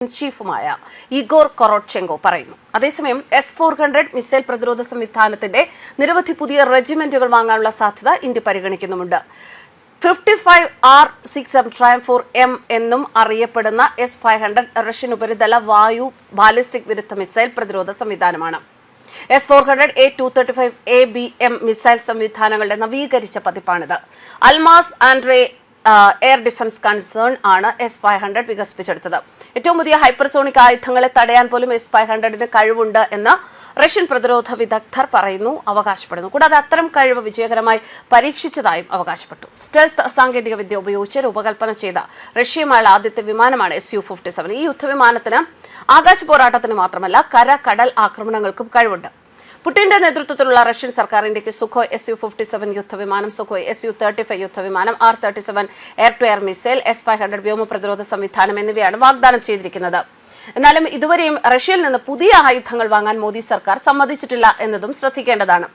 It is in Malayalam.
ചീഫുമായ ഇഗോർ കൊറോട്ചെങ്കോ പറയുന്നു. അതേസമയം S-400 മിസൈൽ പ്രതിരോധ സംവിധാനത്തിന്റെ നിരവധി പുതിയ റെജിമെന്റുകൾ വാങ്ങാനുള്ള സാധ്യത ഇന്ത്യ പരിഗണിക്കുന്നുമുണ്ട്. 55R-6M Triumph-4M എന്നും അറിയപ്പെടുന്ന S-500 റഷ്യൻ ഉപരിതല വായു ബാലിസ്റ്റിക് വിരുദ്ധ മിസൈൽ പ്രതിരോധ സംവിധാനമാണ്. S-400 A-235 ABM മിസൈൽ സംവിധാനങ്ങളുടെ നവീകരിച്ച പതിപ്പാണിത്. Almaz Antey air defence concern ആണ് S-500 വികസിപ്പിച്ചെടുത്തത്. ഏറ്റവും പുതിയ ഹൈപ്പർസോണിക് ആയുധങ്ങളെ തടയാൻ പോലും S-500 കഴിവുണ്ട് എന്ന് റഷ്യൻ പ്രതിരോധ വിദഗ്ധർ അവകാശപ്പെടുന്നു. കൂടാതെ അത്തരം കഴിവ് വിജയകരമായി പരീക്ഷിച്ചതായും അവകാശപ്പെട്ടു. സ്റ്റെൽത്ത് സാങ്കേതിക വിദ്യ ഉപയോഗിച്ച് രൂപകൽപ്പന ചെയ്ത റഷ്യയുമായുള്ള ആദ്യത്തെ വിമാനമാണ് Su-57. ഈ യുദ്ധവിമാനത്തിന് ആകാശ പോരാട്ടത്തിന് മാത്രമല്ല കടൽ ആക്രമണങ്ങൾക്കും കഴിവുണ്ട്. പുടിന്റെ നേതൃത്വത്തിലുള്ള റഷ്യൻ സർക്കാർ ഇന്ത്യക്ക് സുഖോയ് Su-57 യുദ്ധവിമാനം, സുഖോയ് Su-35 യുദ്ധവിമാനം, R-37 air to air missile, S-500 വ്യോമ പ്രതിരോധ സംവിധാനം എന്നിവയാണ് വാഗ്ദാനം ചെയ്തിരിക്കുന്നത്. എന്നാലും ഇതുവരെയും റഷ്യയിൽ നിന്ന് പുതിയ ആയുധങ്ങൾ വാങ്ങാൻ മോദി സർക്കാർ സമ്മതിച്ചിട്ടില്ല എന്നതും ശ്രദ്ധിക്കേണ്ടതാണ്.